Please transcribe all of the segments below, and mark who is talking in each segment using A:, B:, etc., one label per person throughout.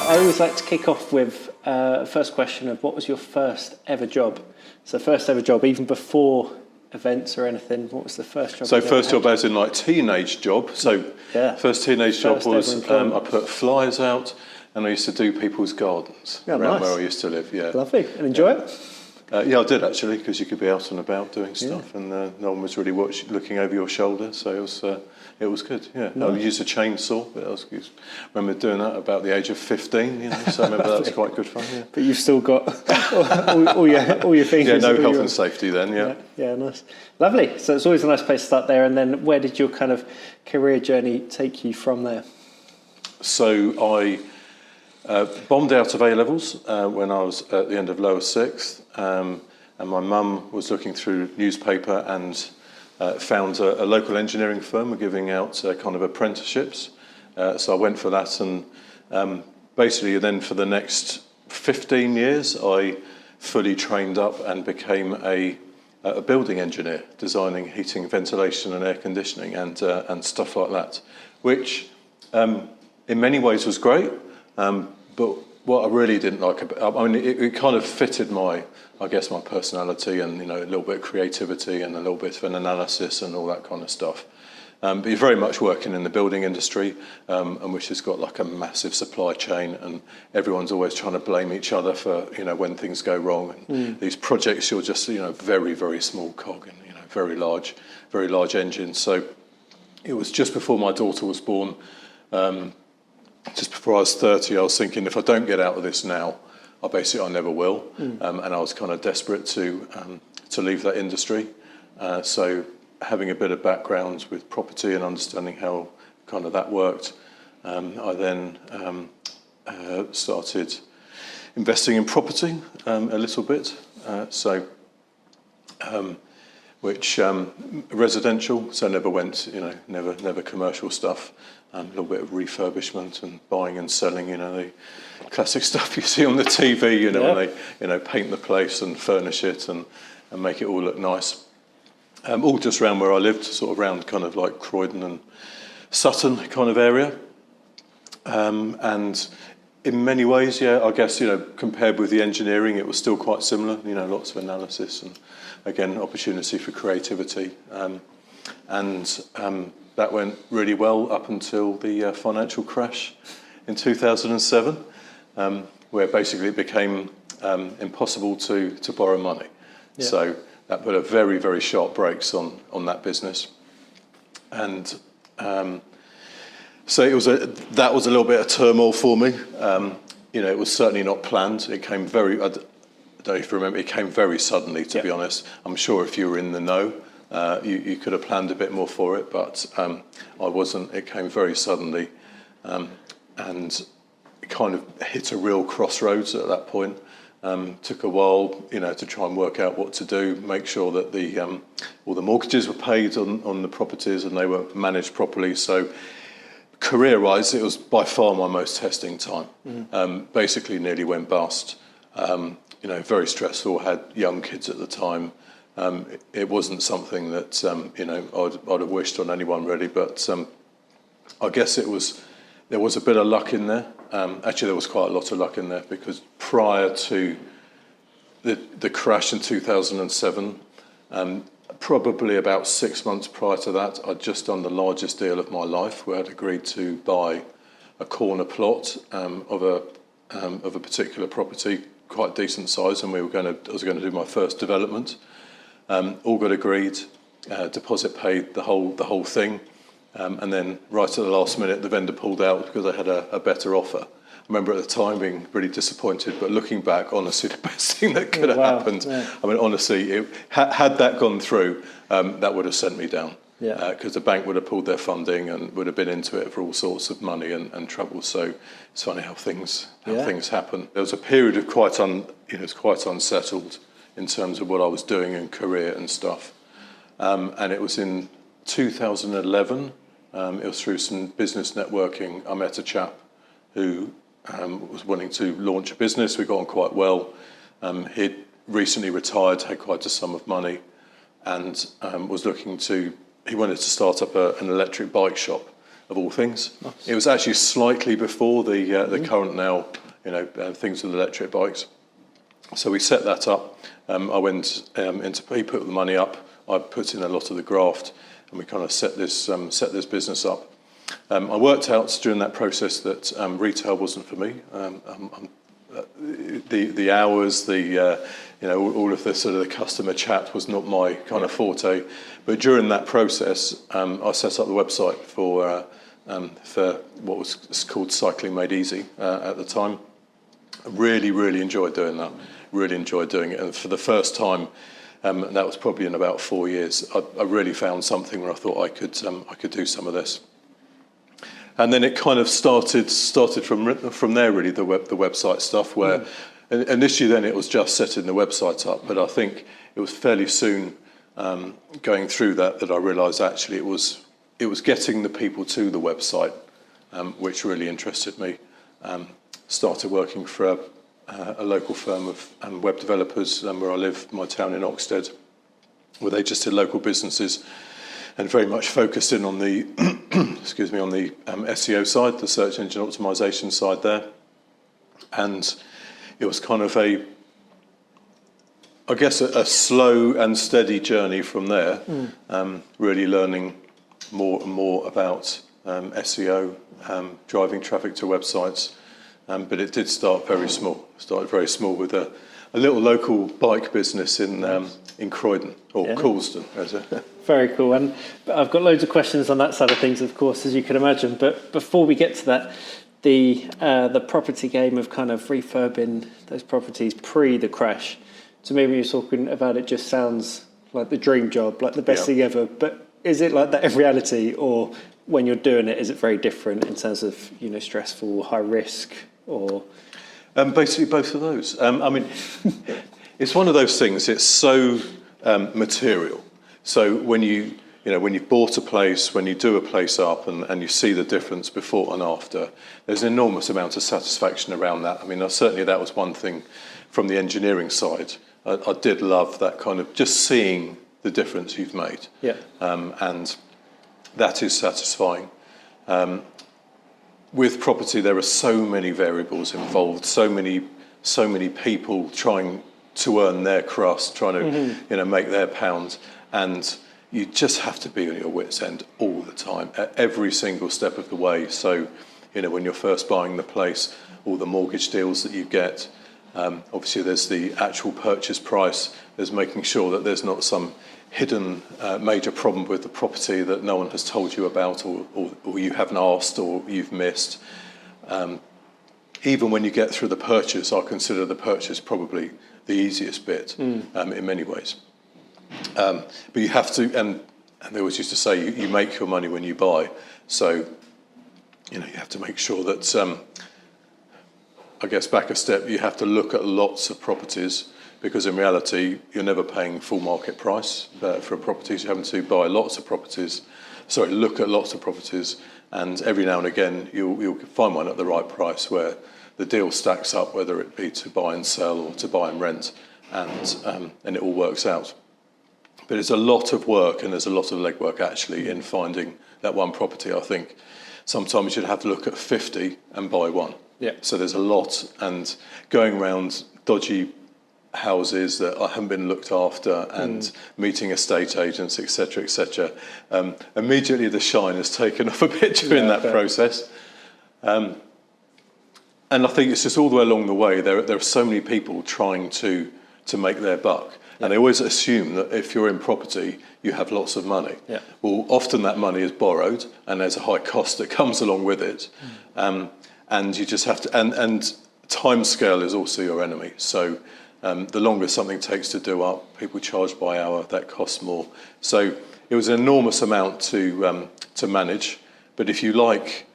A: I always like to kick off with first question of what was your first ever job? So first ever job, even before events or anything, what was the first job?
B: So first job as in like teenage job. So first teenage job was I put flyers out and I used to do people's gardens around where I used to live. Yeah,
A: lovely. And enjoy it?
B: Yeah, I did actually, because you could be out and about doing stuff, and no one was really looking over your shoulder, so it was good. Yeah, nice. I used a chainsaw, but I remember doing that about the age of 15. You know, so I remember that was quite good fun. Yeah.
A: But you've still got all your fingers.
B: Yeah, no health and safety then. Yeah.
A: Yeah, nice, lovely. So it's always a nice place to start there. And then, where did your kind of career journey take you from there?
B: So I bombed out of A-levels when I was at the end of lower sixth, and my mum was looking through newspaper and found a local engineering firm were giving out kind of apprenticeships. So I went for that, and basically then for the next 15 years I fully trained up and became a building engineer, designing heating, ventilation and air conditioning and stuff like that, which in many ways was great. But what I really didn't like about, I mean, it kind of fitted my personality and, you know, a little bit of creativity and a little bit of an analysis and all that kind of stuff. But you're very much working in the building industry, and which has got like a massive supply chain, and everyone's always trying to blame each other for, you know, when things go wrong. And these projects, you're just, you know, very, very small cog and, you know, very large engine. So it was just before my daughter was born. Just before I was 30, I was thinking, if I don't get out of this now, I never will. And I was kind of desperate to leave that industry. So having a bit of background with property and understanding how kind of that worked, I then started investing in property a little bit. Which residential, so never went, you know, never commercial stuff. A little bit of refurbishment and buying and selling, you know, the classic stuff you see on the TV, you know, when they, you know, paint the place and furnish it and make it all look nice. All just around where I lived, sort of around kind of like Croydon and Sutton kind of area. And in many ways, yeah, I guess, you know, compared with the engineering, it was still quite similar, you know, lots of analysis and, again, opportunity for creativity. That went really well up until the financial crash in 2007, where basically it became impossible to borrow money. Yeah. So that put a very, very sharp brakes on that business. And so that was a little bit of turmoil for me. You know, it was certainly not planned. It came I don't know if you remember, it came very suddenly, to be honest. I'm sure if you were in the know, you could have planned a bit more for it, but I wasn't. It came very suddenly, and it kind of hit a real crossroads at that point. Took a while, you know, to try and work out what to do, make sure that all the mortgages were paid on the properties and they were managed properly. So career-wise, it was by far my most testing time. Basically nearly went bust. You know, very stressful, had young kids at the time. It wasn't something that, you know, I'd have wished on anyone really, but I guess there was a bit of luck in there. Actually, there was quite a lot of luck in there, because prior to the crash in 2007, probably about 6 months prior to that, I'd just done the largest deal of my life, where I'd agreed to buy a corner plot of a particular property, quite decent size, and I was going to do my first development. All got agreed, deposit paid, the whole thing, and then right at the last minute, the vendor pulled out because I had a better offer. I remember at the time being really disappointed, but looking back, honestly, the best thing that could have happened. Yeah. I mean, honestly, had that gone through, that would have sent me down. Yeah. Because the bank would have pulled their funding and would have been into it for all sorts of money and trouble. So it's funny how things happen. There was a period of quite unsettled in terms of what I was doing in career and stuff. And it was in 2011. It was through some business networking. I met a chap who was wanting to launch a business. We got on quite well. He'd recently retired, had quite a sum of money, and was looking to. He wanted to start up an electric bike shop, of all things.
A: Nice.
B: It was actually slightly before the current now, things with electric bikes. So we set that up. I went he put the money up. I put in a lot of the graft, and we kind of set this business up. I worked out during that process that retail wasn't for me. The hours, all of the sort of the customer chat was not my kind of forte. But during that process, I set up the website for what was called Cycling Made Easy at the time. I really enjoyed doing that. Really enjoyed doing it, and for the first time, that was probably in about 4 years. I really found something where I thought I could do some of this. And then it kind of started from there, really, the website stuff, where initially then it was just setting the website up, but I think it was fairly soon going through that I realised actually it was getting the people to the website, which really interested me. Started working for a local firm of web developers where I live, my town in Oxted, where they just did local businesses and very much focused in on the on the SEO side, the search engine optimization side there. And it was kind of a slow and steady journey from there, really learning more and more about SEO, driving traffic to websites. But it did start very small. Started very small with a little local bike business in Croydon, or Coulsdon, as it.
A: Very cool. And I've got loads of questions on that side of things, of course, as you can imagine. But before we get to that, the property game of kind of refurbing those properties pre the crash, to me when you're talking about it, just sounds like the dream job, like the best thing ever. But is it like that in reality, or when you're doing it, is it very different in terms of stressful, high risk, or?
B: Basically both of those. I mean, it's one of those things. It's so material. So when you've bought a place, when you do a place up and you see the difference before and after, there's an enormous amount of satisfaction around that. I mean, certainly that was one thing from the engineering side. I did love that kind of just seeing the difference you've made.
A: Yeah.
B: And that is satisfying. With property, there are so many variables involved, so many people trying to earn their crust, trying to make their pound, and you just have to be on your wits' end all the time, at every single step of the way. So, when you're first buying the place, all the mortgage deals that you get, obviously there's the actual purchase price, there's making sure that there's not some hidden major problem with the property that no one has told you about, or you haven't asked, or you've missed. Even when you get through the purchase, I consider the purchase probably the easiest bit in many ways. But you have to, and they always used to say, you make your money when you buy. So, you have to make sure that, I guess back a step, you have to look at lots of properties, because in reality, you're never paying full market price for properties. You're having to buy lots of properties, look at lots of properties, and every now and again, you'll find one at the right price where the deal stacks up, whether it be to buy and sell or to buy and rent, and it all works out. But it's a lot of work, and there's a lot of legwork actually in finding that one property. I think sometimes you'd have to look at 50 and buy one.
A: Yeah.
B: So there's a lot, and going around dodgy houses that haven't been looked after, and meeting estate agents, etc., immediately the shine is taken off a bit during that process. And I think it's just all the way along the way, there are so many people trying to make their buck. And they always assume that if you're in property, you have lots of money.
A: Yeah.
B: Well, often that money is borrowed, and there's a high cost that comes along with it. And you just have to, and time scale is also your enemy. So the longer something takes to do up, people charge by hour, that costs more. So it was an enormous amount to manage. But if you like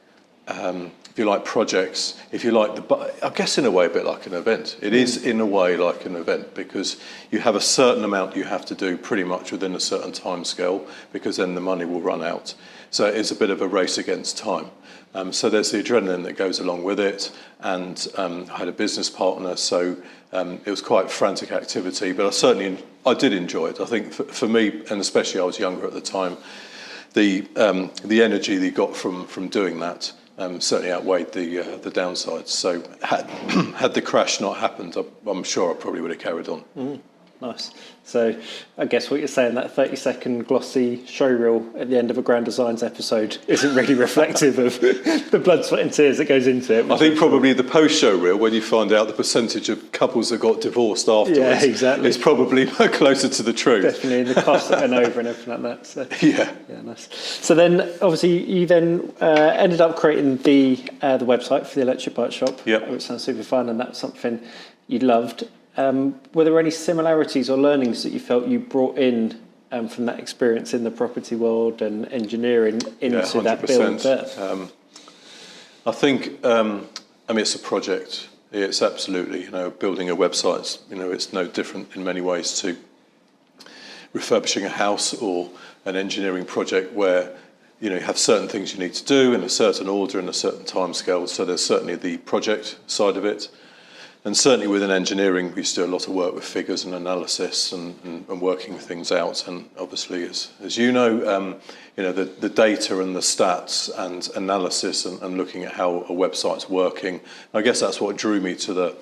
B: projects, if you like I guess in a way a bit like an event. It is in a way like an event, because you have a certain amount you have to do pretty much within a certain time scale, because then the money will run out. So it's a bit of a race against time. So there's the adrenaline that goes along with it, and I had a business partner, so it was quite frantic activity, but I did enjoy it. I think for me, and especially I was younger at the time, the energy that you got from doing that certainly outweighed the downsides. So had the crash not happened, I'm sure I probably would have carried on.
A: Nice. So I guess what you're saying, that 30-second glossy showreel at the end of a Grand Designs episode isn't really reflective of the blood, sweat and tears that goes into it.
B: I think probably the post-show reel, when you find out the percentage of couples that got divorced afterwards,
A: yeah, exactly,
B: is probably closer to the truth.
A: Definitely, and the cost that went over and everything like that. So,
B: yeah,
A: nice. So then, obviously, you then ended up creating the website for the electric bike shop, which sounds super fun, and that's something you loved. Were there any similarities or learnings that you felt you brought in from that experience in the property world and engineering into that build there?
B: I think, it's a project. It's absolutely, building a website, it's no different in many ways to refurbishing a house or an engineering project where, you have certain things you need to do in a certain order and a certain time scale. So there's certainly the project side of it. And certainly within engineering, we used to do a lot of work with figures and analysis and working things out. And obviously, as you know, the data and the stats and analysis and looking at how a website's working. I guess that's what drew me to the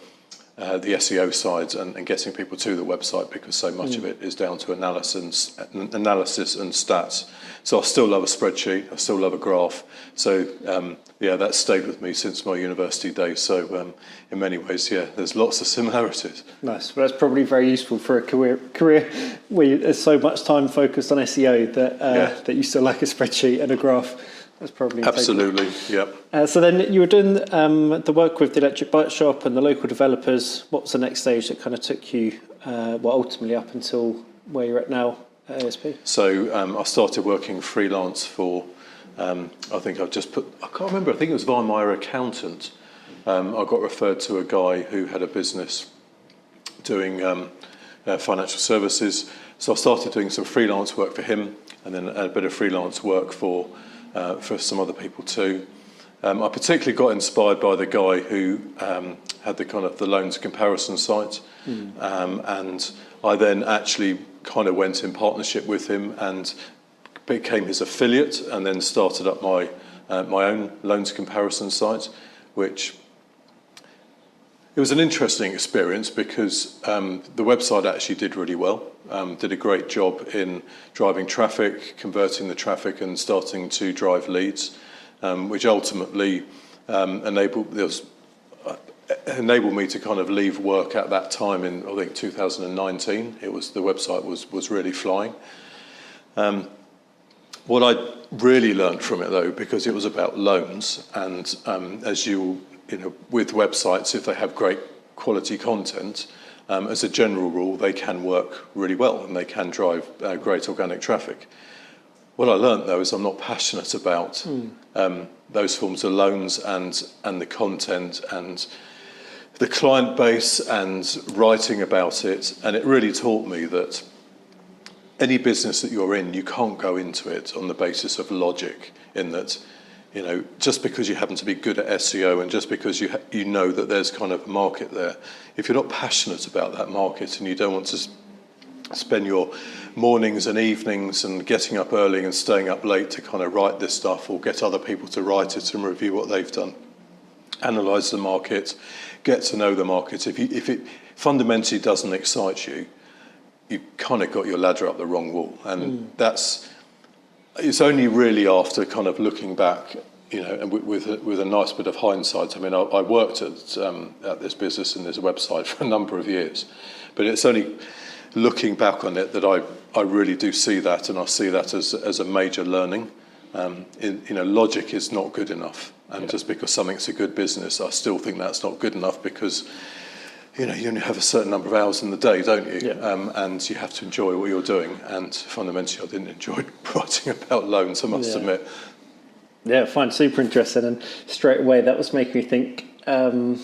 B: SEO side and getting people to the website, because so much of it is down to analysis and stats. So I still love a spreadsheet. I still love a graph. So that stayed with me since my university days. So in many ways, there's lots of similarities.
A: Nice. Well, that's probably very useful for a career where there's so much time focused on SEO that you still like a spreadsheet and a graph. That's probably
B: absolutely, yeah.
A: So then you were doing the work with the electric bike shop and the local developers. What was the next stage that kind of took you, ultimately up until where you're at now at ASP?
B: So I started working freelance for, I can't remember, I think it was via my accountant. I got referred to a guy who had a business doing financial services. So I started doing some freelance work for him, and then a bit of freelance work for some other people too. I particularly got inspired by the guy who had the loans comparison site, and I then actually kind of went in partnership with him and became his affiliate, and then started up my own loans comparison site, which it was an interesting experience because the website actually did really well. Did a great job in driving traffic, converting the traffic and starting to drive leads, which ultimately enabled me to kind of leave work at that time in, I think, 2019. The website was really flying. What I really learned from it, though, because it was about loans, and as with websites, if they have great quality content, as a general rule, they can work really well and they can drive great organic traffic. What I learned, though, is I'm not passionate about those forms of loans and the content and the client base and writing about it. And it really taught me that any business that you're in, you can't go into it on the basis of logic, in that, just because you happen to be good at SEO and just because you know that there's kind of a market there, if you're not passionate about that market and you don't want to spend your mornings and evenings and getting up early and staying up late to kind of write this stuff or get other people to write it and review what they've done, analyse the market, get to know the market, if it fundamentally doesn't excite you, you've kind of got your ladder up the wrong wall. And it's only really after kind of looking back, and with a nice bit of hindsight. I mean, I worked at this business and this website for a number of years, but it's only looking back on it that I really do see that, and I see that as a major learning. Logic is not good enough, and just because something's a good business, I still think that's not good enough, because you only have a certain number of hours in the day, don't you? Yeah. And you have to enjoy what you're doing. And fundamentally, I didn't enjoy writing about loans, I must admit.
A: Yeah, fine, super interesting. And straight away, that was making me think, stepping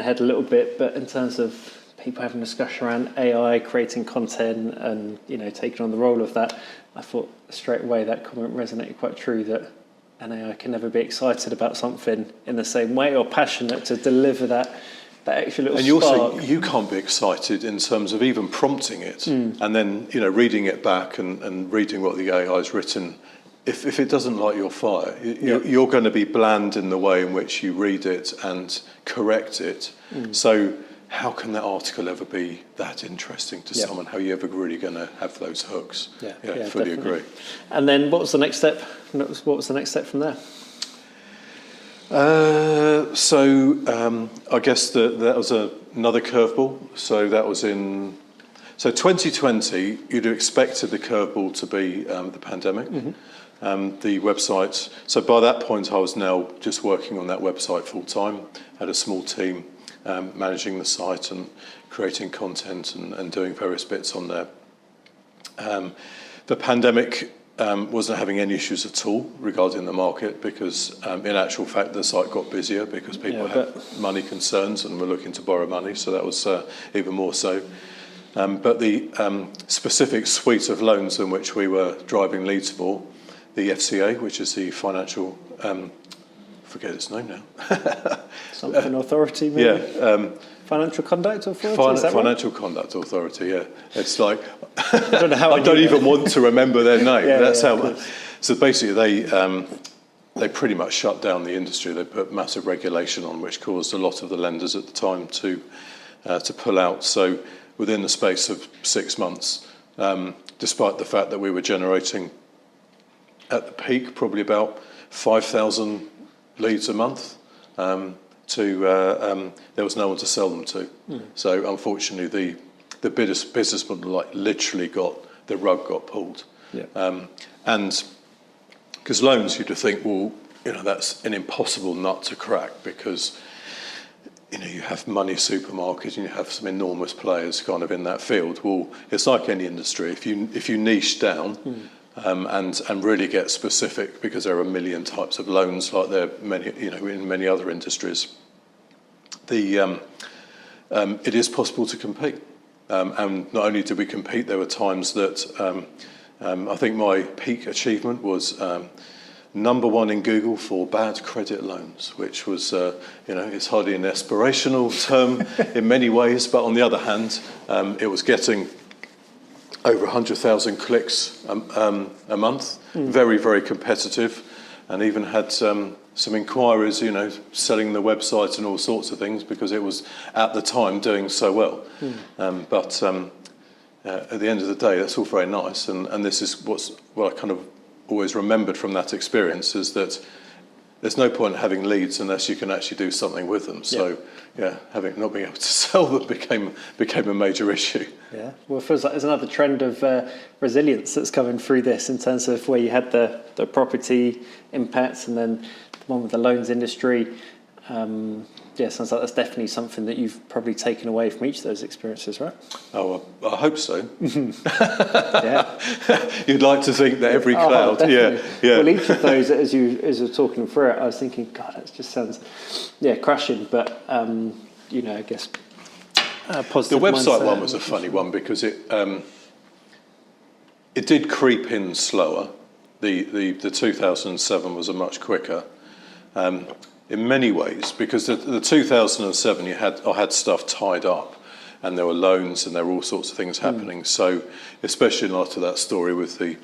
A: ahead a little bit, but in terms of people having a discussion around AI, creating content and, taking on the role of that, I thought straight away that comment resonated quite true, that an AI can never be excited about something in the same way or passionate to deliver that that extra little
B: and
A: spark.
B: you can't be excited in terms of even prompting it, and then reading it back and reading what the AI's written. If it doesn't light your fire, you're going to be bland in the way in which you read it and correct it. So how can that article ever be that interesting to someone? How are you ever really going to have those hooks?
A: Yeah,
B: fully
A: definitely.
B: agree.
A: And then what was the next step? What was the next step from there?
B: I guess that was another curveball. So that was in 2020. You'd have expected the curveball to be the pandemic. The website. So by that point, I was now just working on that website full time. Had a small team managing the site and creating content and doing various bits on there. The pandemic wasn't having any issues at all regarding the market because, in actual fact, the site got busier because people had money concerns and were looking to borrow money. So that was even more so. But the specific suite of loans in which we were driving leads for, the FCA, which is the financial, forget its name now.
A: Something authority, maybe? Yeah. Financial Conduct Authority, is that
B: Financial
A: right?
B: Conduct Authority, yeah. It's like,
A: I don't know how
B: I don't even want to remember their name. That's how. So basically they pretty much shut down the industry. They put massive regulation on, which caused a lot of the lenders at the time to pull out. So within the space of 6 months, despite the fact that we were generating at the peak probably about 5,000 leads a month, there was no one to sell them to. So unfortunately, the business model literally the rug got pulled. And because loans, you'd think, well, that's an impossible nut to crack because you have money supermarkets and you have some enormous players kind of in that field. Well, it's like any industry. If you niche down. And really get specific, because there are a million types of loans, like there are many, in many other industries. It is possible to compete, and not only did we compete, there were times that I think my peak achievement was #1 in Google for bad credit loans, which was it's hardly an aspirational term in many ways, but on the other hand, it was getting over 100,000 clicks a month, very, very competitive, and even had some inquiries, selling the website and all sorts of things because it was at the time doing so well. But at the end of the day, that's all very nice, and this is what I kind of always remembered from that experience is that there's no point having leads unless you can actually do something with them. So, having not being able to sell them became a major issue.
A: Yeah, well, it feels like there's another trend of resilience that's coming through this in terms of where you had the property impacts and then the one with the loans industry. Sounds like that's definitely something that you've probably taken away from each of those experiences, right?
B: Oh, I hope so.
A: Yeah.
B: You'd like to think that every cloud, yeah.
A: Well, each of those, as you were talking through it, I was thinking, God, that just sounds, crashing. But I guess positive.
B: The website
A: mindset
B: one was a funny one because it did creep in slower. The 2007 was a much quicker. In many ways, because the 2007 I had stuff tied up, and there were loans and there were all sorts of things happening. So, especially in light of that story with the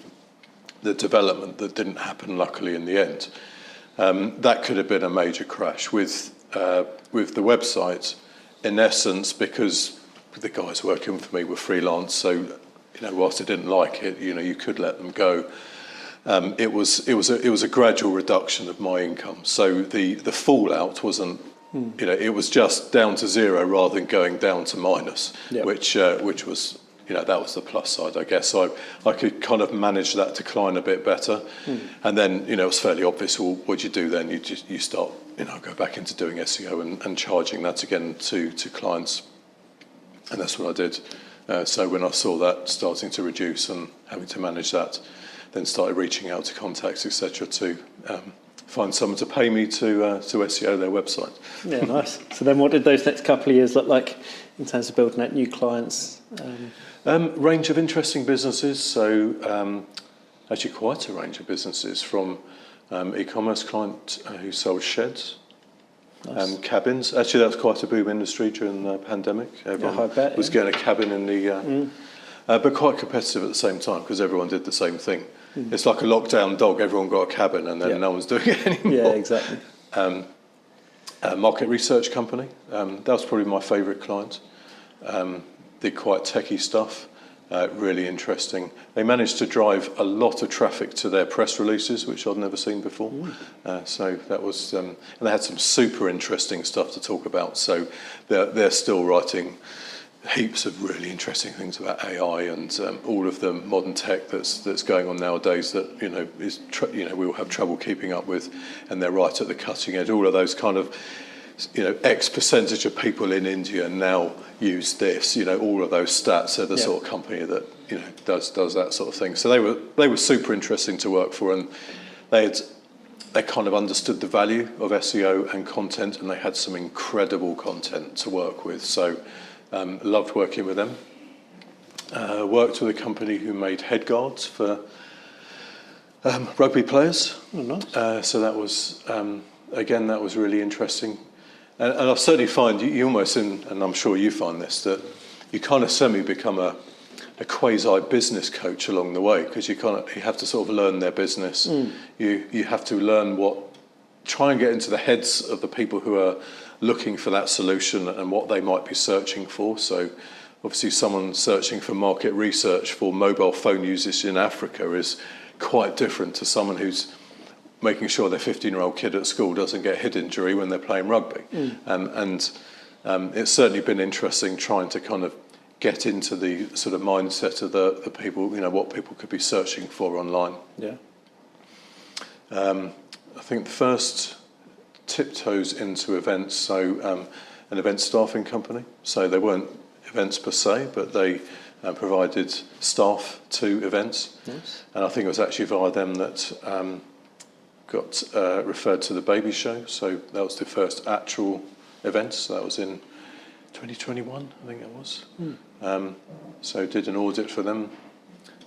B: development that didn't happen, luckily in the end, that could have been a major crash with the website. In essence, because the guys working for me were freelance, so whilst I didn't like it, you could let them go. It was a gradual reduction of my income. So the fallout wasn't, it was just down to zero rather than going down to minus, which was, that was the plus side, I guess. So I could kind of manage that decline a bit better. And then, it was fairly obvious, well, what do you do then? You start, go back into doing SEO and charging that again to clients. And that's what I did. So when I saw that starting to reduce and having to manage that, then started reaching out to contacts, etc., to find someone to pay me to SEO their website.
A: Yeah, nice. So then what did those next couple of years look like in terms of building out new clients?
B: Range of interesting businesses. So actually quite a range of businesses, from e-commerce client who sells sheds Nice. Cabins. Actually, that was quite a boom industry during the pandemic. Everyone
A: I bet,
B: was getting a cabin in the... but quite competitive at the same time because everyone did the same thing. It's like a lockdown dog. Everyone got a cabin and then no one's doing it anymore.
A: Yeah, exactly.
B: Market research company. That was probably my favourite client. Did quite techie stuff. Really interesting. They managed to drive a lot of traffic to their press releases, which I'd never seen before. So that was, and they had some super interesting stuff to talk about. So they're still writing heaps of really interesting things about AI and all of the modern tech that's going on nowadays that we will have trouble keeping up with, and they're right at the cutting edge. All of those kind of X percentage of people in India now use this. All of those stats are the sort of company that does that sort of thing. So they were super interesting to work for, and they kind of understood the value of SEO and content, and they had some incredible content to work with. So loved working with them. Worked with a company who made head guards for rugby players.
A: Oh, nice.
B: So that was again, that was really interesting. And I certainly find you almost, and I'm sure you find this, that you kind of semi-become a quasi-business coach along the way, because you have to sort of learn their business. You have to try and get into the heads of the people who are looking for that solution and what they might be searching for. So obviously someone searching for market research for mobile phone usage in Africa is quite different to someone who's making sure their 15-year-old kid at school doesn't get head injury when they're playing rugby. And it's certainly been interesting trying to kind of get into the sort of mindset of the people, what people could be searching for online.
A: Yeah.
B: I think the first tiptoes into events, so an event staffing company. So they weren't events per se, but they provided staff to events.
A: Nice.
B: And I think it was actually via them that got referred to the baby show. So that was the first actual event. So that was in 2021, I think it was. So did an audit for them,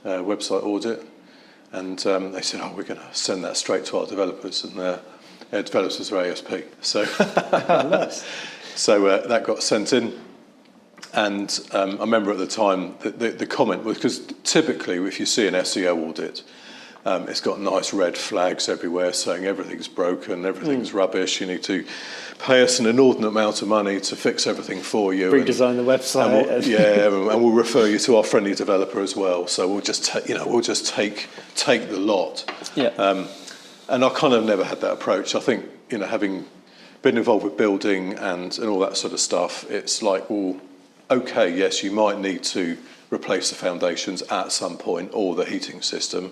B: website audit. And they said, we're going to send that straight to our developers. And their developers are ASP. So,
A: Nice.
B: So that got sent in. And I remember at the time the comment was, because typically if you see an SEO audit, it's got nice red flags everywhere saying everything's broken, everything's rubbish, you need to pay us an inordinate amount of money to fix everything for you.
A: Redesign the website.
B: And we'll refer you to our friendly developer as well. So we'll just take the lot.
A: Yeah.
B: And I kind of never had that approach. I think, having been involved with building and all that sort of stuff, it's like, well, okay, yes, you might need to replace the foundations at some point or the heating system,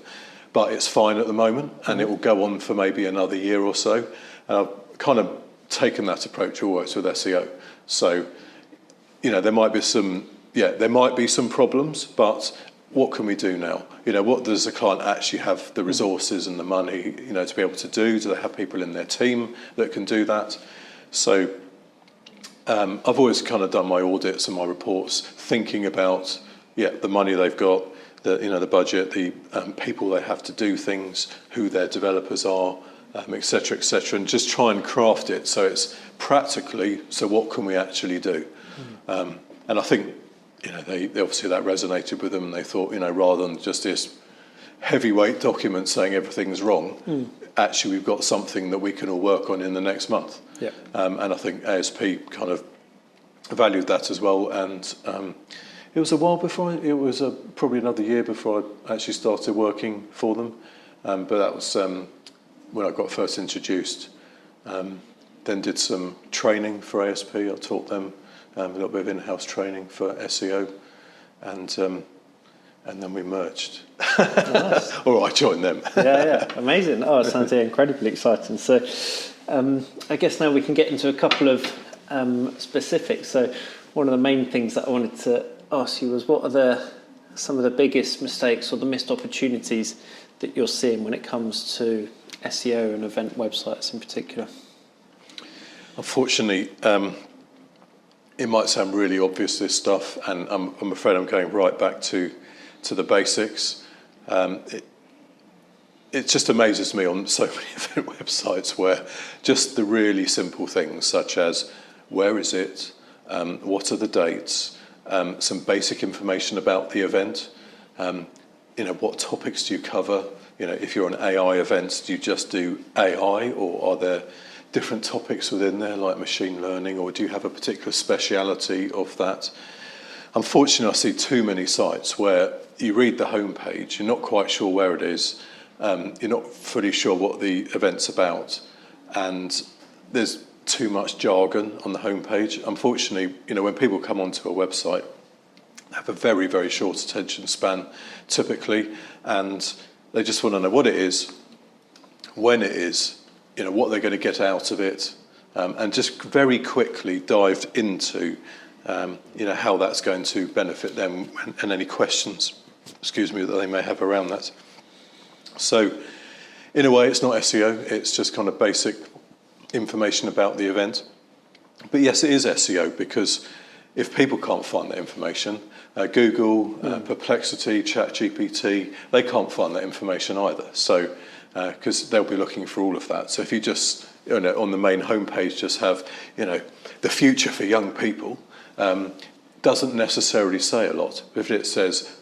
B: but it's fine at the moment, and it will go on for maybe another year or so. And I've kind of taken that approach always with SEO. So, there might be some problems, but what can we do now? What does the client actually have the resources and the money, to be able to do? Do they have people in their team that can do that? So I've always kind of done my audits and my reports thinking about, the money they've got, the budget, the people they have to do things, who their developers are, et cetera, and just try and craft it so it's practically, so what can we actually do? And I think, they obviously that resonated with them, and they thought, rather than just this heavyweight document saying everything's wrong, actually we've got something that we can all work on in the next month.
A: Yeah.
B: And I think ASP kind of valued that as well, and it was a while before, it was probably another year before I actually started working for them, but that was when I got first introduced. Then did some training for ASP. I taught them a little bit of in-house training for SEO, and then we merged.
A: Nice.
B: Or I joined them.
A: Yeah, amazing. Oh, it sounds incredibly exciting. So I guess now we can get into a couple of specifics. So one of the main things that I wanted to ask you was, what are some of the biggest mistakes or the missed opportunities that you're seeing when it comes to SEO and event websites in particular?
B: Unfortunately, it might sound really obvious, this stuff, and I'm afraid I'm going right back to the basics. it just amazes me on so many event websites where just the really simple things such as where is it, what are the dates, some basic information about the event, what topics do you cover? If you're an AI event, do you just do AI, or are there different topics within there like machine learning, or do you have a particular speciality of that? Unfortunately, I see too many sites where you read the homepage, you're not quite sure where it is, you're not fully sure what the event's about, and there's too much jargon on the homepage. Unfortunately, when people come onto a website, they have a very, very short attention span typically, and they just want to know what it is, when it is, what they're going to get out of it, and just very quickly dived into how that's going to benefit them, and any questions, that they may have around that. So, in a way, it's not SEO, it's just kind of basic information about the event. But yes, it is SEO, because if people can't find that information, Google, Perplexity, ChatGPT, they can't find that information either. So, because they'll be looking for all of that. So if you just, on the main homepage, just have, the future for young people, doesn't necessarily say a lot. If it says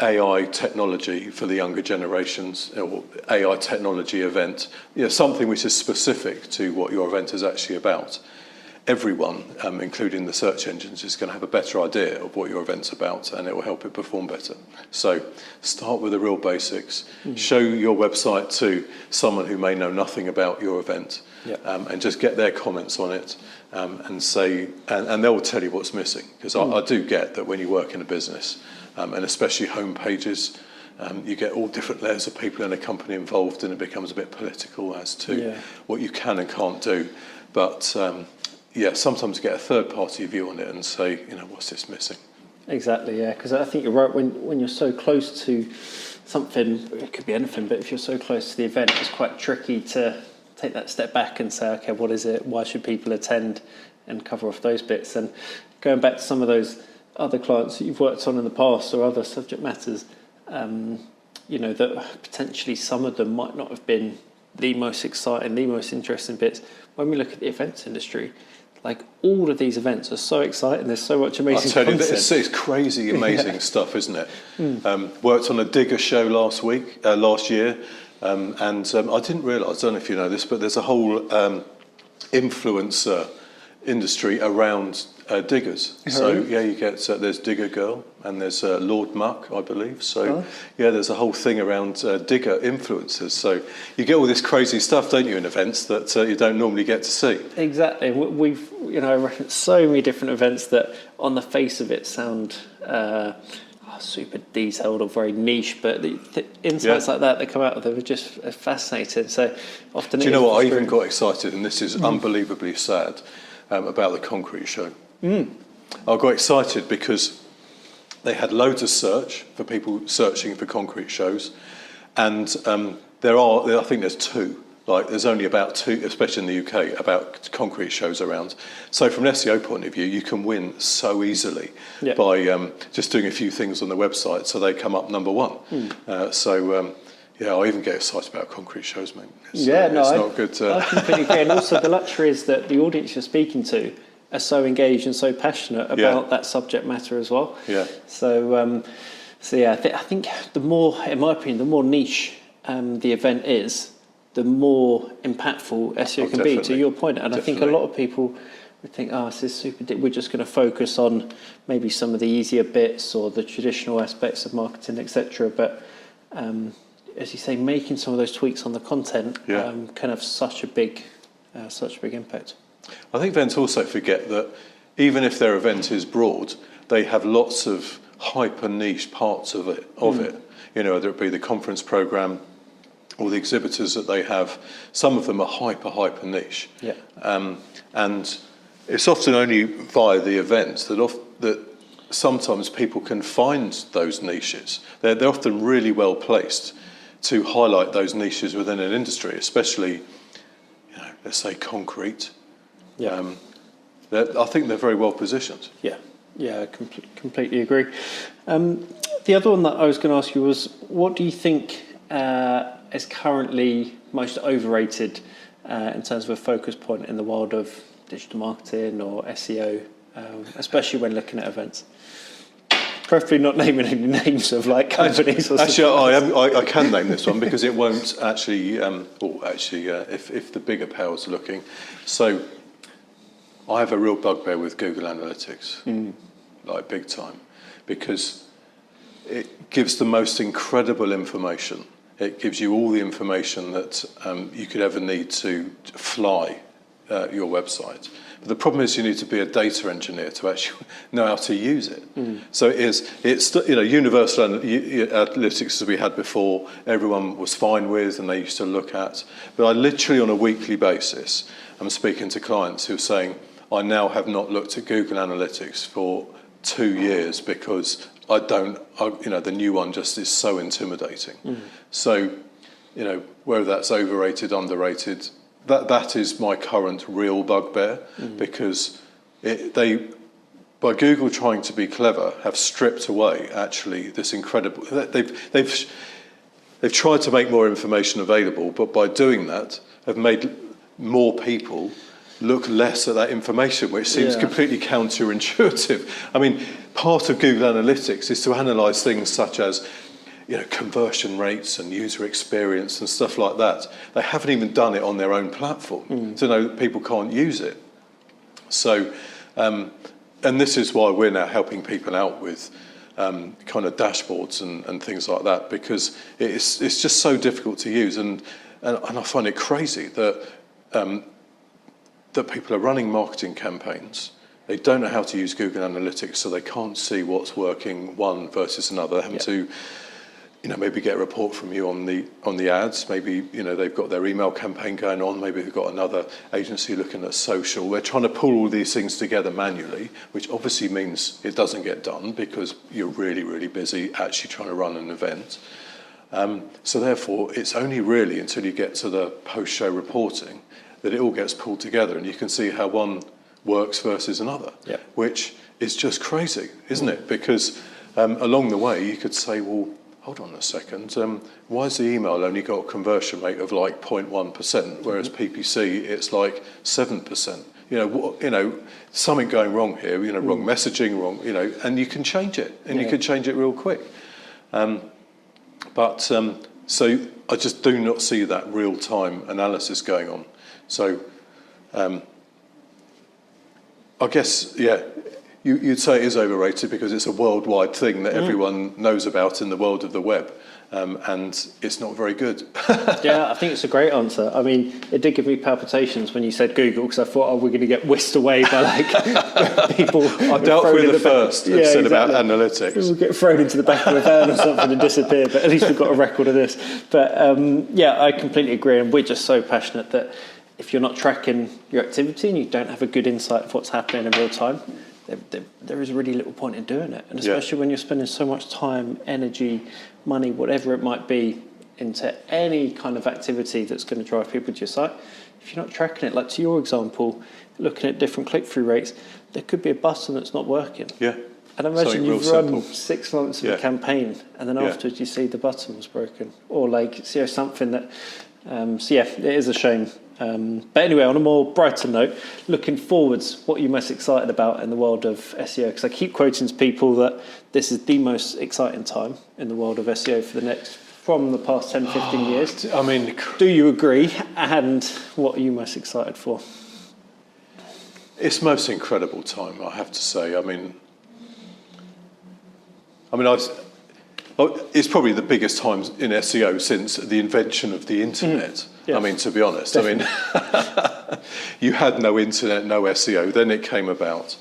B: AI technology for the younger generations, or AI technology event, something which is specific to what your event is actually about, everyone, including the search engines, is going to have a better idea of what your event's about, and it will help it perform better. So start with the real basics. Show your website to someone who may know nothing about your event, and just get their comments on it, and say, and they'll tell you what's missing. Because I do get that when you work in a business, and especially home pages, you get all different layers of people in a company involved, and it becomes a bit political as to what you can and can't do. But sometimes get a third-party view on it and say, what's this missing?
A: Exactly, yeah, because I think you're right. When you're so close to something, it could be anything, but if you're so close to the event, it's quite tricky to take that step back and say, okay, what is it? Why should people attend? And cover off those bits. And going back to some of those other clients that you've worked on in the past, or other subject matters, that potentially some of them might not have been the most exciting, the most interesting bits. When we look at the events industry, like, all of these events are so exciting. There's so much amazing content.
B: It's crazy, amazing stuff, isn't it? Worked on a digger show last year, and I didn't realise, I don't know if you know this, but there's a whole influencer industry around diggers. So you get there's Digger Girl, and there's Lord Muck, I believe. So there's a whole thing around digger influencers. So you get all this crazy stuff, don't you, in events that you don't normally get to see.
A: Exactly. We've referenced so many different events that on the face of it sound super detailed or very niche, but the insights like that come out of them are just fascinating. So often,
B: do you know what? I even got excited, and this is unbelievably sad, about the concrete show. I got excited because they had loads of search for people searching for concrete shows, and I think there's two. Like, there's only about two, especially in the UK, about concrete shows around. So from an SEO point of view, you can win so easily by just doing a few things on the website, so they come up number one. I even get excited about concrete shows, mate. It's not good.
A: I completely agree. And also, the luxury is that the audience you're speaking to are so engaged and so passionate about that subject matter as well. Yeah. So I think the more, in my opinion, the more niche the event is, the more impactful SEO can be, to your point. And I think a lot of people would think, this is super, we're just going to focus on maybe some of the easier bits or the traditional aspects of marketing, etc. But as you say, making some of those tweaks on the content can have such a big impact.
B: I think events also forget that even if their event is broad, they have lots of hyper niche parts of it. Whether it be the conference program or the exhibitors that they have, some of them are hyper niche. And it's often only via the events that sometimes people can find those niches. They're often really well placed to highlight those niches within an industry, especially, let's say concrete. I think they're very well positioned. I completely agree. The other one that I was going to ask you was, what do you think
A: is currently most overrated in terms of a focus point in the world of digital marketing or SEO, especially when looking at events? Preferably not naming any names of like companies.
B: Actually, I can name this one because it won't actually. If the bigger powers are looking, so I have a real bugbear with Google Analytics, like big time, because it gives the most incredible information. It gives you all the information that you could ever need to fly your website. But the problem is you need to be a data engineer to actually know how to use it. So it's universal analytics as we had before, everyone was fine with and they used to look at. But I literally on a weekly basis, I'm speaking to clients who are saying, I now have not looked at Google Analytics for 2 years because the new one just is so intimidating. So, whether that's overrated, underrated, that is my current real bugbear, because by Google trying to be clever, have stripped away actually this incredible. They've tried to make more information available, but by doing that, have made more people look less at that information, which seems completely counterintuitive. I mean, part of Google Analytics is to analyse things such as conversion rates and user experience and stuff like that. They haven't even done it on their own platform to know that people can't use it. So, and this is why we're now helping people out with kind of dashboards and things like that, because it's just so difficult to use. And I find it crazy that people are running marketing campaigns. They don't know how to use Google Analytics, so they can't see what's working one versus another. They're having to maybe get a report from you on the ads. Maybe, they've got their email campaign going on. Maybe they've got another agency looking at social. They're trying to pull all these things together manually, which obviously means it doesn't get done because you're really, really busy actually trying to run an event. So therefore, it's only really until you get to the post-show reporting that it all gets pulled together and you can see how one works versus another, which is just crazy, isn't it? Because along the way, you could say, well, hold on a second, why has the email only got a conversion rate of like 0.1%, whereas PPC, it's like 7%? Something going wrong here, wrong messaging, wrong, and you can change it, and you can change it real quick. So I just do not see that real-time analysis going on. So I guess, you'd say it is overrated because it's a worldwide thing that everyone knows about in the world of the web, and it's not very good.
A: Yeah, I think it's a great answer. I mean, it did give me palpitations when you said Google, because I thought, we're going to get whisked away by people.
B: I dealt with the first and said about analytics.
A: We'll get thrown into the back of a van or something and disappear, but at least we've got a record of this. But I completely agree, and we're just so passionate that if you're not tracking your activity and you don't have a good insight of what's happening in real time, there is really little point in doing it. And especially when you're spending so much time, energy, money, whatever it might be, into any kind of activity that's going to drive people to your site, if you're not tracking it, like to your example, looking at different click-through rates, there could be a button that's not working.
B: Yeah.
A: And imagine you've run 6 months of a campaign, and then afterwards you see the button was broken, or something that. It is a shame. But anyway, on a more brighter note, looking forwards, what are you most excited about in the world of SEO? Because I keep quoting to people that this is the most exciting time in the world of SEO from the past 10, 15 years.
B: I mean,
A: do you agree? And what are you most excited for?
B: It's the most incredible time, I have to say. It's probably the biggest time in SEO since the invention of the internet. Yeah. To be honest. Definitely. You had no internet, no SEO, then it came about.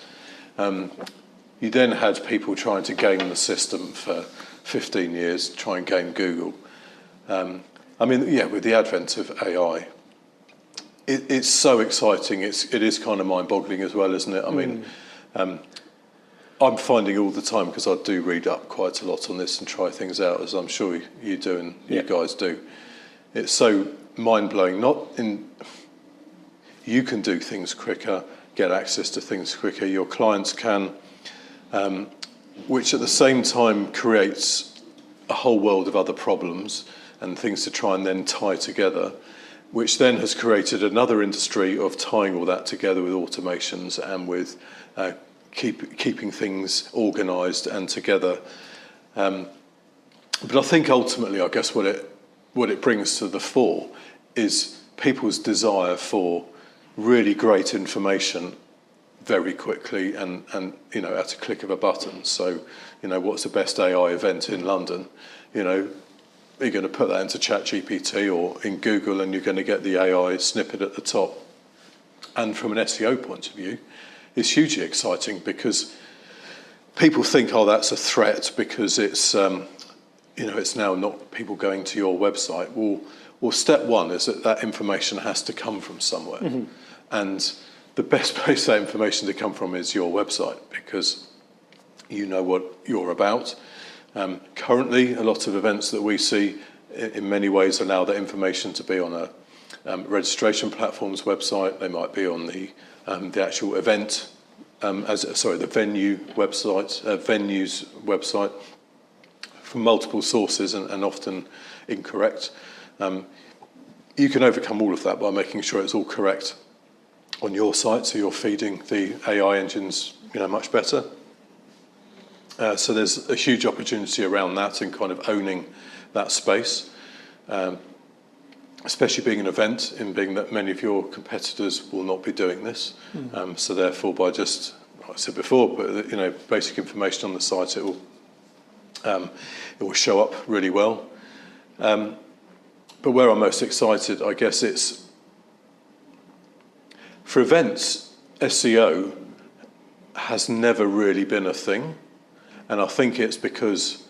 B: You then had people trying to game the system for 15 years, try and game Google. With the advent of AI, it's so exciting. It is kind of mind-boggling as well, isn't it? I'm finding all the time, because I do read up quite a lot on this and try things out, as I'm sure you do and you guys do. It's so mind-blowing. You can do things quicker, get access to things quicker, your clients can, which at the same time creates a whole world of other problems. and things to try and then tie together, which then has created another industry of tying all that together with automations and with keeping things organised and together. But I think ultimately, I guess what it brings to the fore is people's desire for really great information very quickly and at a click of a button. So, what's the best AI event in London? You're going to put that into ChatGPT or in Google, and you're going to get the AI snippet at the top. And from an SEO point of view, it's hugely exciting because people think, oh, that's a threat because it's it's now not people going to your website. Well, step one is that information has to come from somewhere, and the best place for that information to come from is your website, because you know what you're about. Currently, a lot of events that we see in many ways allow that information to be on a registration platform's website. They might be on the actual event, the venue website, venue's website, from multiple sources and often incorrect. You can overcome all of that by making sure it's all correct on your site, so you're feeding the AI engines much better. So there's a huge opportunity around that and kind of owning that space, especially being an event, in being that many of your competitors will not be doing this. So therefore, by just, like I said before, but basic information on the site, it will show up really well. But where I'm most excited, I guess, it's for events, SEO has never really been a thing. And I think it's because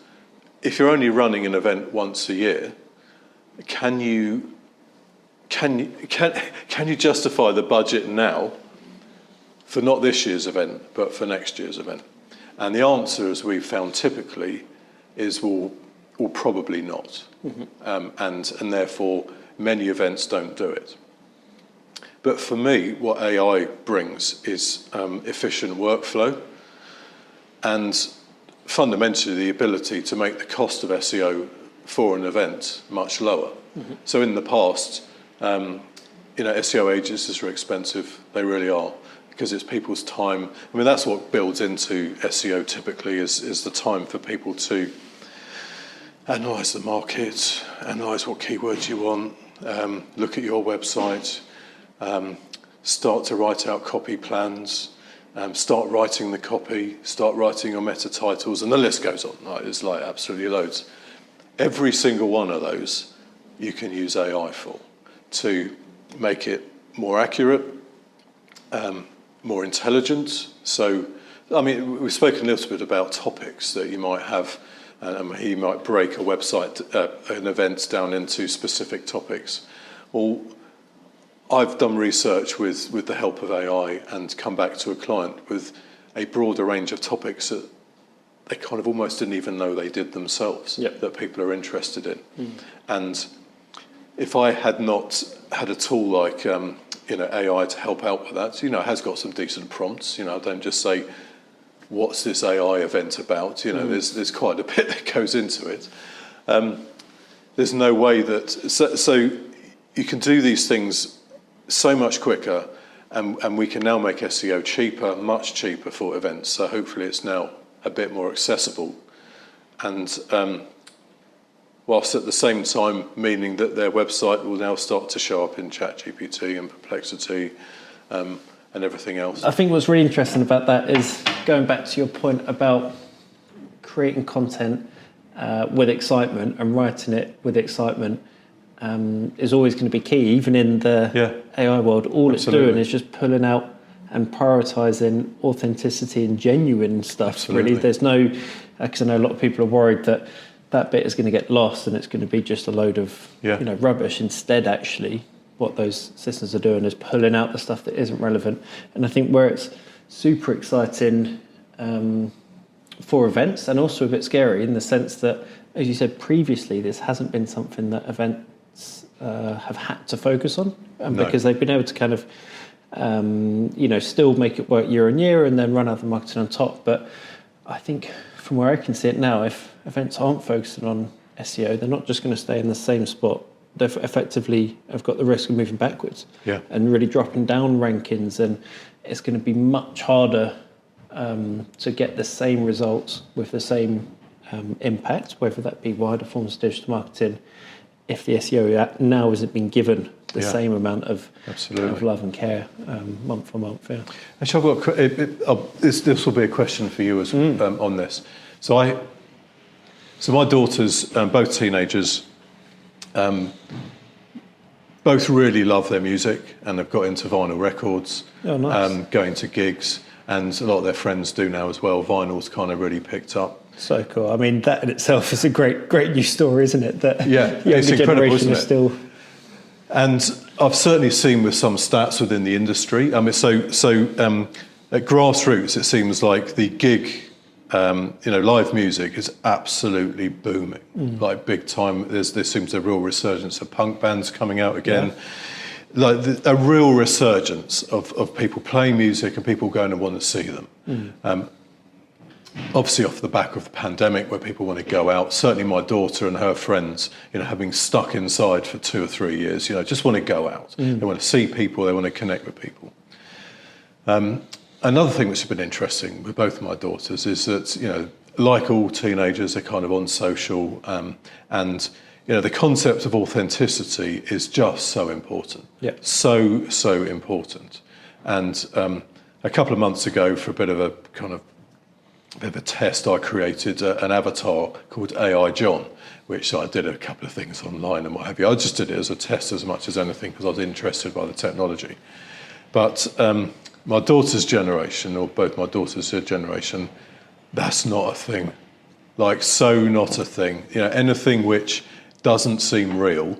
B: if you're only running an event once a year, can you justify the budget now for not this year's event, but for next year's event? And the answer, as we've found typically, is well probably not. And therefore, many events don't do it. But for me, what AI brings is efficient workflow and fundamentally the ability to make the cost of SEO for an event much lower. So in the past, SEO agencies are expensive. They really are, because it's people's time. I mean, that's what builds into SEO typically is the time for people to analyse the market, analyse what keywords you want, look at your website, start to write out copy plans, start writing the copy, start writing your meta titles, and the list goes on. Right? There's absolutely loads. Every single one of those you can use AI for to make it more accurate, more intelligent. So, I mean, we've spoken a little bit about topics that you might have. He might break a website, an event down into specific topics. Well, I've done research with the help of AI and come back to a client with a broader range of topics that they kind of almost didn't even know they did themselves, that people are interested in. And if I had not had a tool like AI to help out with that, it has got some decent prompts. I don't just say, what's this AI event about? There's quite a bit that goes into it. There's no way that... So you can do these things so much quicker, and we can now make SEO cheaper, much cheaper for events. So hopefully it's now a bit more accessible. And whilst at the same time meaning that their website will now start to show up in ChatGPT and Perplexity and everything else.
A: I think what's really interesting about that is going back to your point about creating content with excitement and writing it with excitement is always going to be key, even in the AI world. All Absolutely. It's doing is just pulling out and prioritising authenticity and genuine stuff. Absolutely. Really, there's no, because I know a lot of people are worried that that bit is going to get lost and it's going to be just a load of rubbish. Instead, actually, what those systems are doing is pulling out the stuff that isn't relevant. And I think where it's super exciting for events, and also a bit scary in the sense that, as you said previously, this hasn't been something that events have had to focus on, because they've been able to kind of still make it work year on year and then run other marketing on top. But I think from where I can see it now, if events aren't focusing on SEO, they're not just going to stay in the same spot. They effectively have got the risk of moving backwards and really dropping down rankings, and it's going to be much harder to get the same results with the same impact, whether that be wider forms of digital marketing, if the SEO now isn't being given the same amount of love and care month for month. Yeah.
B: Actually, this will be a question for you on this. So my daughters, both teenagers, both really love their music and have got into vinyl records, going to gigs, and a lot of their friends do now as well. Vinyl's kind of really picked up.
A: So cool. I mean, that in itself is a great news story, isn't it? That
B: it's
A: younger generation is still.
B: And I've certainly seen with some stats within the industry. I mean, at grassroots, it seems like the gig, live music is absolutely booming, like big time. There seems a real resurgence of punk bands coming out again. Like a real resurgence of people playing music and people going to want to see them. Obviously off the back of the pandemic where people want to go out, certainly my daughter and her friends, having stuck inside for 2 or 3 years, just want to go out. They want to see people, they want to connect with people. Another thing which has been interesting with both of my daughters is that, like all teenagers, they're kind of on social, and the concept of authenticity is just so important. So important. And a couple of months ago, for a bit of a test, I created an avatar called AI Jon, which I did a couple of things online and what have you. I just did it as a test as much as anything because I was interested by the technology. But my daughter's generation, or both my daughters' generation, that's not a thing. Like, so not a thing. Anything which doesn't seem real,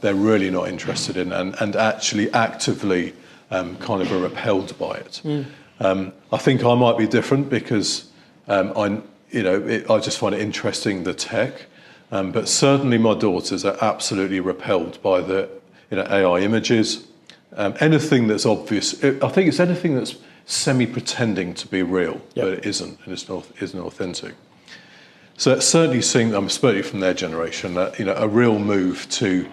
B: they're really not interested in, and actually actively kind of are repelled by it. I think I might be different because I just find it interesting, the tech, but certainly my daughters are absolutely repelled by the AI images, anything that's obvious. I think it's anything that's semi-pretending to be real, but it isn't, and isn't authentic. So it certainly seems, especially from their generation, that a real move to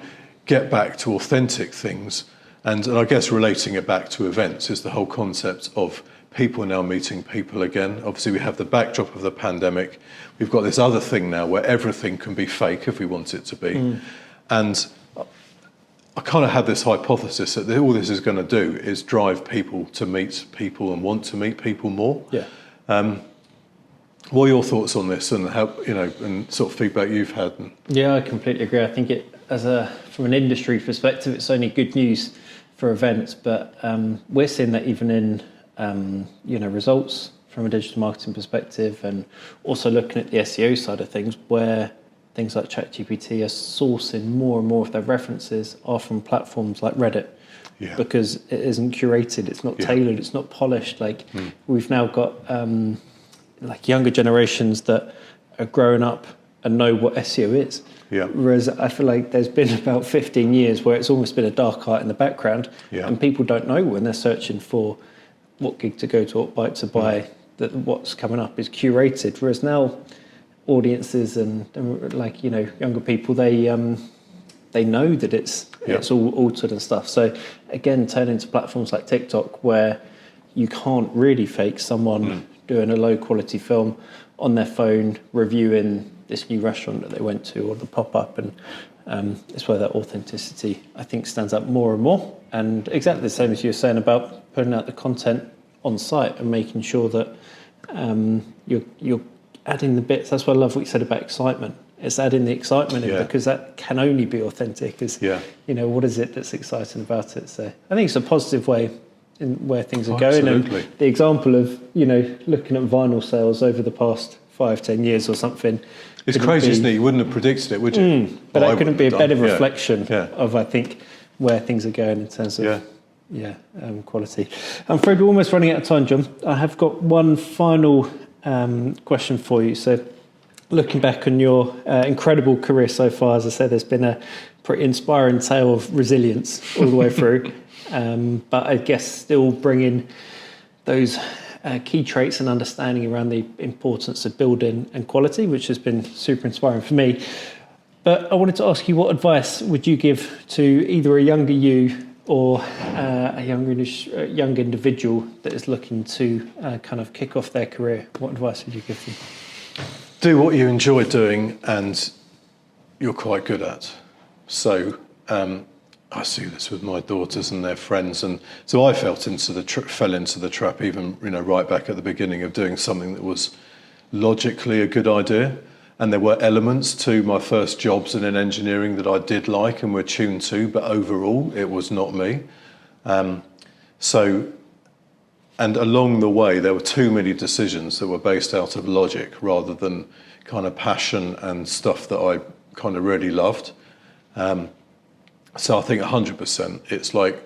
B: get back to authentic things, and I guess relating it back to events is the whole concept of people now meeting people again. Obviously, we have the backdrop of the pandemic. We've got this other thing now where everything can be fake if we want it to be. And I kind of had this hypothesis that all this is going to do is drive people to meet people and want to meet people more. What are your thoughts on this, and how, and sort of feedback you've had?
A: Yeah, I completely agree. I think from an industry perspective, it's only good news for events, but we're seeing that even in results from a digital marketing perspective, and also looking at the SEO side of things, where things like ChatGPT are sourcing more and more of their references are from platforms like Reddit, because it isn't curated, it's not tailored, it's not polished. Like we've now got younger generations that are growing up and know what SEO is. Whereas I feel like there's been about 15 years where it's almost been a dark art in the background, and people don't know when they're searching for what gig to go to, what bike to buy, that what's coming up is curated. Whereas now audiences and younger people, they know that it's all altered and stuff. So again, turning to platforms like TikTok, where you can't really fake someone doing a low quality film on their phone, reviewing this new restaurant that they went to, or the pop-up, and it's where that authenticity, I think, stands up more and more. And exactly the same as you were saying about putting out the content on site and making sure that you're adding the bits. That's why I love what you said about excitement. It's adding the excitement in, because that can only be authentic. What is it that's exciting about it? So I think it's a positive way in where things are going. And the example of looking at vinyl sales over the past 5-10 years or something,
B: it's crazy, isn't it? You wouldn't have predicted it, would you?
A: But that couldn't be a better reflection of, I think, where things are going in terms of quality. I'm afraid we're almost running out of time, Jon. I have got one final question for you. So looking back on your incredible career so far, as I said, there's been a pretty inspiring tale of resilience all the way through. But I guess still bringing those key traits and understanding around the importance of building and quality, which has been super inspiring for me. But I wanted to ask you, what advice would you give to either a younger you or a young individual that is looking to kind of kick off their career? What advice would you give them?
B: Do what you enjoy doing and you're quite good at. So I see this with my daughters and their friends, and so I fell into the trap even right back at the beginning of doing something that was logically a good idea. And there were elements to my first jobs in engineering that I did like and were tuned to, but overall it was not me. And along the way there were too many decisions that were based out of logic rather than kind of passion and stuff that I kind of really loved. So I think 100%, it's like,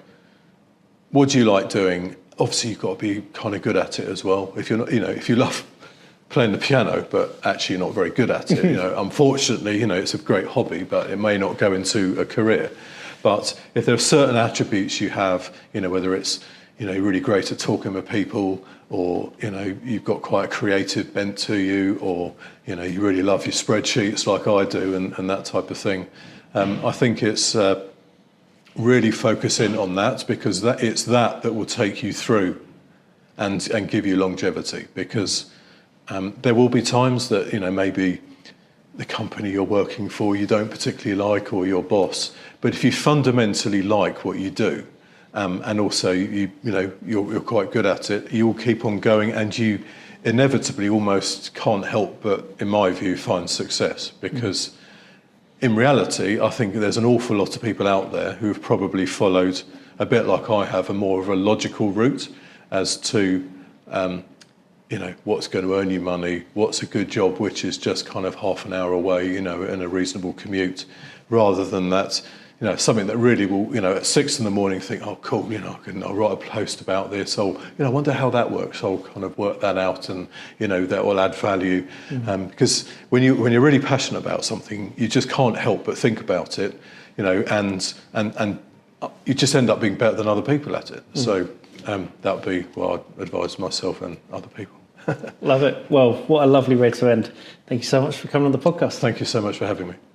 B: what do you like doing? Obviously you've got to be kind of good at it as well. If you're not, if you love playing the piano, but actually you're not very good at it. Unfortunately, it's a great hobby, but it may not go into a career. But if there are certain attributes you have, whether it's, you're really great at talking with people, or, you've got quite a creative bent to you, or, you really love your spreadsheets like I do and that type of thing. I think it's really focusing on that, because it's that will take you through and give you longevity, because there will be times that, maybe the company you're working for you don't particularly like, or your boss. But if you fundamentally like what you do, and also you're quite good at it, you will keep on going, and you inevitably almost can't help but, in my view, find success. Because in reality, I think there's an awful lot of people out there who have probably followed, a bit like I have, a more of a logical route as to what's going to earn you money, what's a good job, which is just kind of half an hour away, in a reasonable commute, rather than that, something that really will, at 6 a.m, think, oh, cool, I'll write a post about this, or, I wonder how that works. I'll kind of work that out, and, that will add value. Because when you're really passionate about something, you just can't help but think about it, and you just end up being better than other people at it. So that would be what I'd advise myself and other people.
A: Love it. Well, what a lovely way to end. Thank you so much for coming on the podcast.
B: Thank you so much for having me.